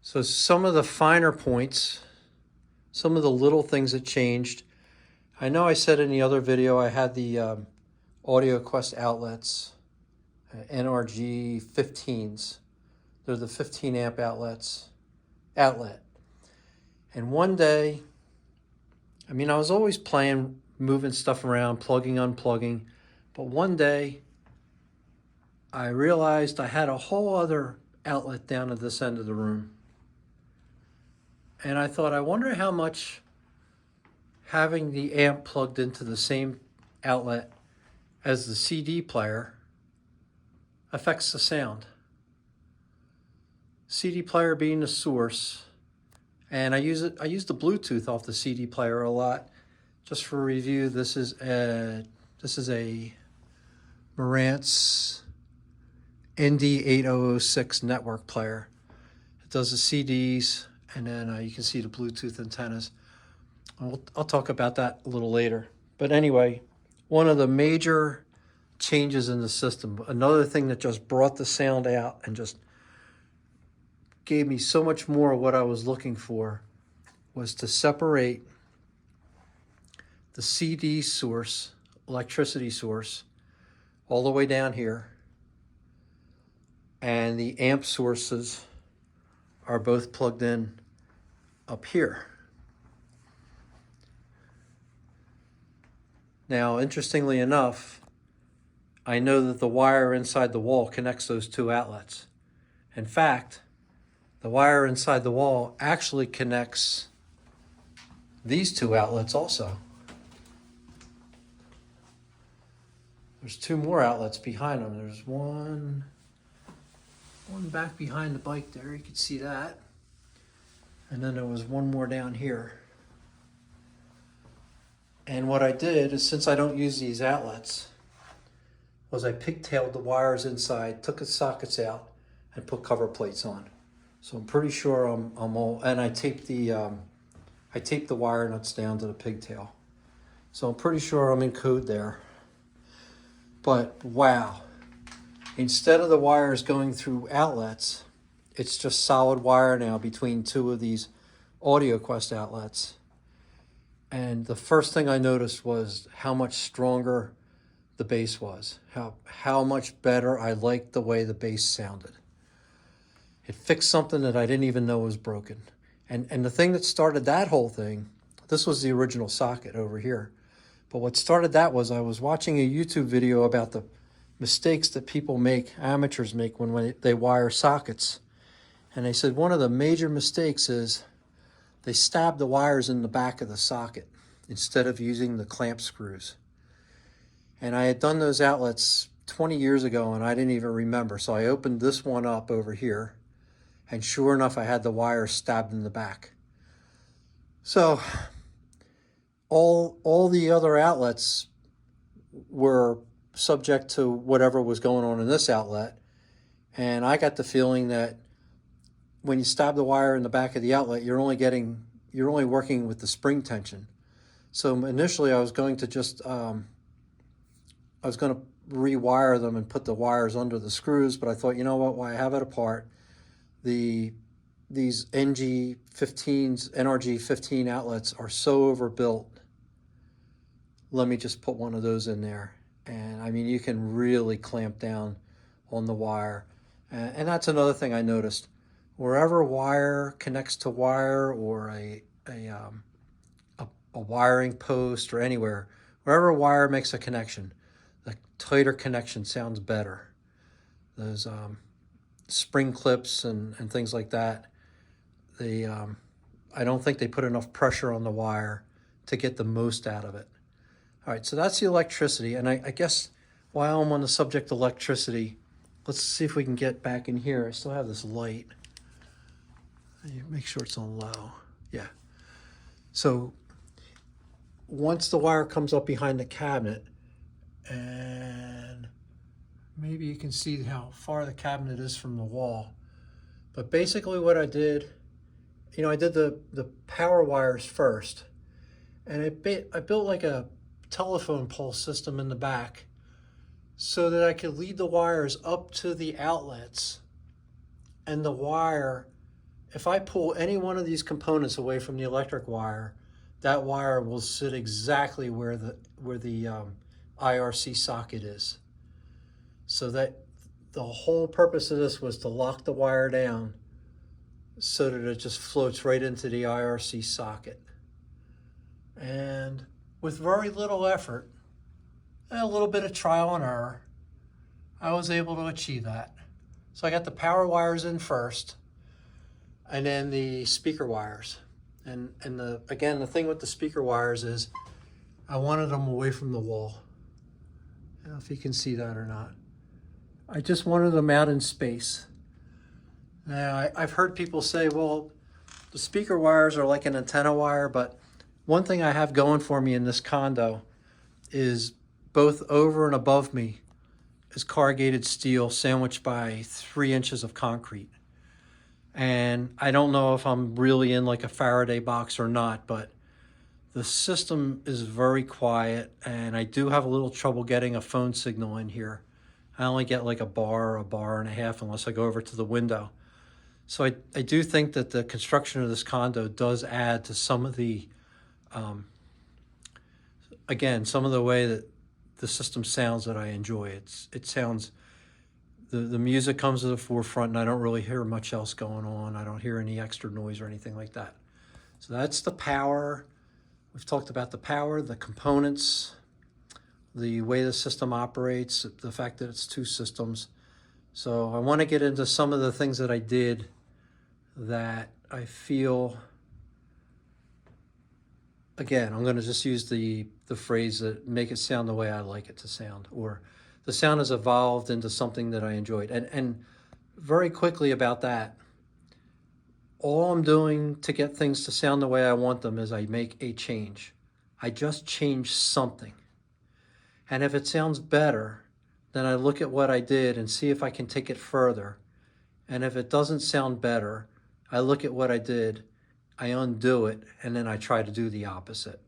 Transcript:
So some of the finer points, some of the little things that changed. I know I said in the other video I had the Audioquest outlets, NRG 15s. They're the 15 amp outlet. And one day, I mean, I was always playing, moving stuff around, plugging, unplugging. But one day, I realized I had a whole other outlet down at this end of the room. And I thought, I wonder how much having the amp plugged into the same outlet as the CD player affects the sound. CD player being the source, and I use the Bluetooth off the CD player a lot. Just for review, this is a Marantz ND8006 network player. It does the CDs, and then you can see the Bluetooth antennas. I'll talk about that a little later. But anyway, one of the major changes in the system, another thing that just brought the sound out and just gave me so much more of what I was looking for, was to separate the CD source, electricity source, all the way down here, and the amp sources are both plugged in up here. Now, interestingly enough, I know that the wire inside the wall connects those two outlets. In fact, the wire inside the wall actually connects these two outlets also. There's two more outlets behind them. There's one back behind the bike there, you can see that. And then there was one more down here. And what I did is, since I don't use these outlets, was I pigtailed the wires inside, took the sockets out, and put cover plates on. So I'm pretty sure I'm all, and I taped the wire nuts down to the pigtail. So I'm pretty sure I'm in code there. But wow, instead of the wires going through outlets, it's just solid wire now between two of these Audioquest outlets. And the first thing I noticed was how much stronger the bass was, how much better I liked the way the bass sounded. It fixed something that I didn't even know was broken. And the thing that started that whole thing, this was the original socket over here. But what started that was I was watching a YouTube video about the mistakes that people make, amateurs make, when they wire sockets. And they said one of the major mistakes is they stab the wires in the back of the socket instead of using the clamp screws. And I had done those outlets 20 years ago and I didn't even remember. So I opened this one up over here, and sure enough, I had the wires stabbed in the back. So all the other outlets were subject to whatever was going on in this outlet. And I got the feeling that when you stab the wire in the back of the outlet, you're only working with the spring tension. So initially I was going to just, rewire them and put the wires under the screws, but I thought, you know what, why have it apart? These NRG 15 outlets are so overbuilt. Let me just put one of those in there. And I mean, you can really clamp down on the wire. And that's another thing I noticed. Wherever wire connects to wire, or a wiring post, or anywhere, wherever wire makes a connection, the tighter connection sounds better. Those spring clips and things like that, I don't think they put enough pressure on the wire to get the most out of it. All right, so that's the electricity. And I guess while I'm on the subject of electricity, let's see if we can get back in here. I still have this light. Make sure it's on low. Yeah. So once the wire comes up behind the cabinet, and maybe you can see how far the cabinet is from the wall. But basically what I did, I did the power wires first. And I built like a telephone pole system in the back so that I could lead the wires up to the outlets, and the wire if I pull any one of these components away from the electric wire, that wire will sit exactly where the IRC socket is. So that the whole purpose of this was to lock the wire down so that it just floats right into the IRC socket. And with very little effort, and a little bit of trial and error, I was able to achieve that. So I got the power wires in first, and then the speaker wires. And again, the thing with the speaker wires is I wanted them away from the wall. I don't know if you can see that or not. I just wanted them out in space. Now, I've heard people say, well, the speaker wires are like an antenna wire, but one thing I have going for me in this condo is both over and above me is corrugated steel sandwiched by 3 inches of concrete. And I don't know if I'm really in like a Faraday box or not, but the system is very quiet, and I do have a little trouble getting a phone signal in here. I only get like a bar and a half unless I go over to the window. So I do think that the construction of this condo does add to some of the, again, some of the way that the system sounds that I enjoy. It sounds, the music comes to the forefront, and I don't really hear much else going on. I don't hear any extra noise or anything like that. So that's the power. We've talked about the power, the components, the way the system operates, the fact that it's 2 systems. So I want to get into some of the things that I did that I feel, again, I'm going to just use the phrase that make it sound the way I like it to sound, or the sound has evolved into something that I enjoyed. And very quickly about that, all I'm doing to get things to sound the way I want them is I make a change. I just change something. And if it sounds better, then I look at what I did and see if I can take it further. And if it doesn't sound better, I look at what I did, I undo it, and then I try to do the opposite.